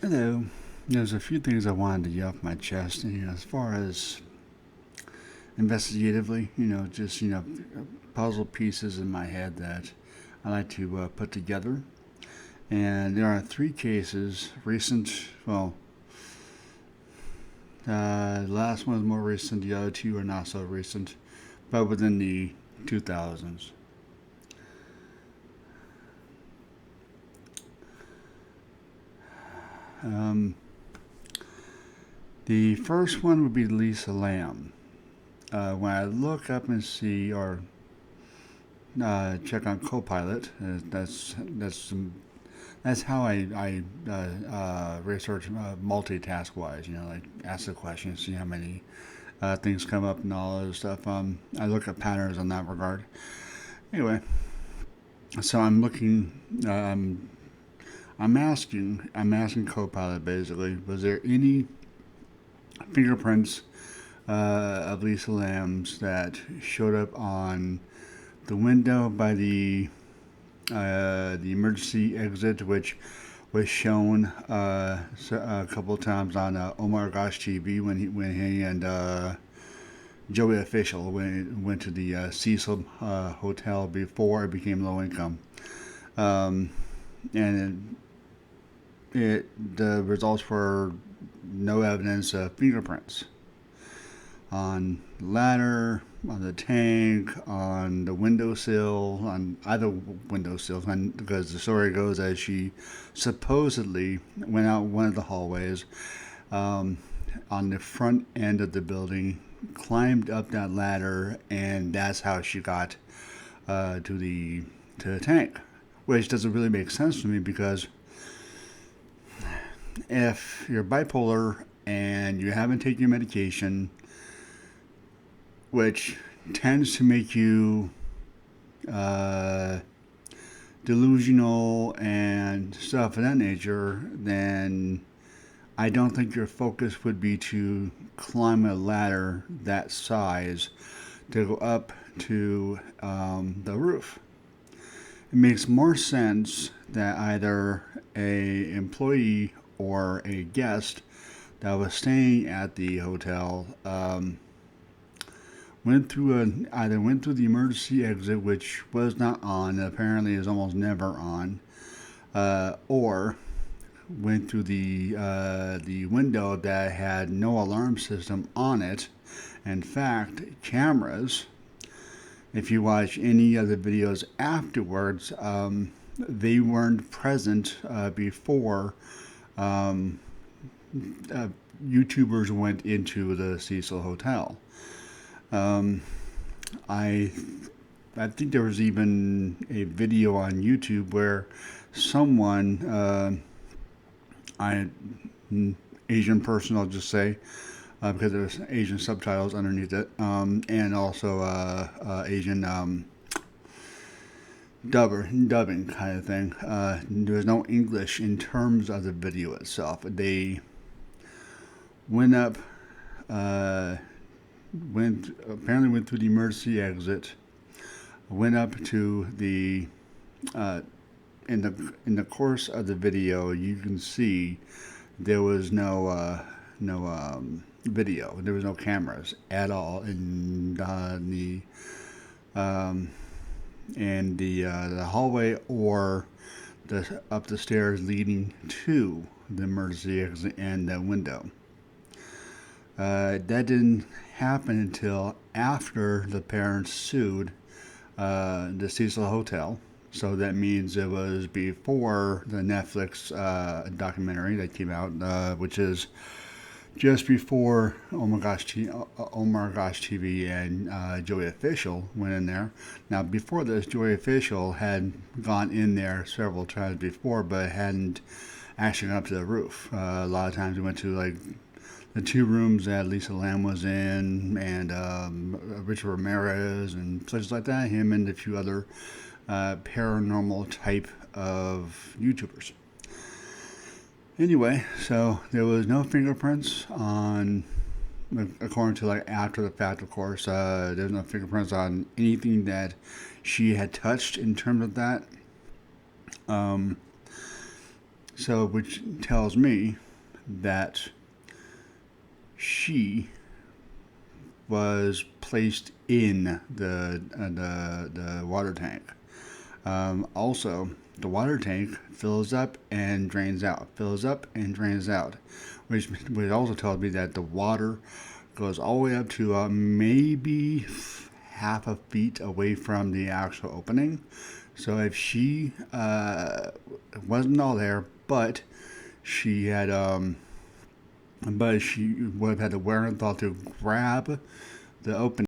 Hello. There's a few things I wanted to get off my chest. As far as investigatively, just puzzle pieces in my head that I like to put together. And there are three cases, recent. Well, the last one is more recent. The other two are not so recent, but within the 2000s. Um, the first one would be Lisa Lamb. When I look up and see or check on Copilot, that's how I research multitask wise. Like ask the question, see how many things come up and all those stuff. I look at patterns in that regard. Anyway, so I'm looking. I'm asking Copilot basically. Was there any fingerprints of Lisa Lamb's that showed up on the window by the emergency exit, which was shown a couple of times on Oh My Gosh TV when he and Joey Official went to the Cecil Hotel before it became low income, um, and the results were no evidence of fingerprints on the ladder, on the tank, on the windowsill, on either windowsill, because the story goes as she supposedly went out one of the hallways um, on the front end of the building, climbed up that ladder, and that's how she got to the tank, which doesn't really make sense to me because if you're bipolar and you haven't taken your medication, which tends to make you uh, delusional and stuff of that nature, then I don't think your focus would be to climb a ladder that size to go up to the roof. It makes more sense that either a employee or a guest that was staying at the hotel either went through the emergency exit, which was not on, apparently is almost never on, or went through the window that had no alarm system on it. In fact, cameras. If you watch any of the videos afterwards, they weren't present before um, uh, YouTubers went into the Cecil Hotel. Um, I I think there was even a video on YouTube where someone, I Asian person, I'll just say, because there's Asian subtitles underneath it, and also Asian dubbing kind of thing. There's no English in terms of the video itself. They went up, uh, went through the emergency exit, went up to the uh, in the course of the video, you can see there was no video. There was no cameras at all um, in the hallway or up the stairs leading to the emergency exit and the window. That didn't happen until after the parents sued the Cecil Hotel. So that means it was before the Netflix documentary that came out, which is just before Oh My Gosh TV and Joey Official went in there. Now, before this, Joey Official had gone in there several times before, but hadn't actually gone up to the roof. A lot of times he went to like the two rooms that Lisa Lamb was in, and Richard Ramirez and places like that. Him and a few other paranormal type of YouTubers. Anyway, so there was no fingerprints on, according to like after the fact, of course. There's no fingerprints on anything that she had touched in terms of that. Um, So, which tells me that she was placed in the water tank. Also, the water tank fills up and drains out, fills up and drains out, which also tells me that the water goes all the way up to maybe half a feet away from the actual opening. So if she wasn't all there, but she had but she would have had the wherewithal to grab the opening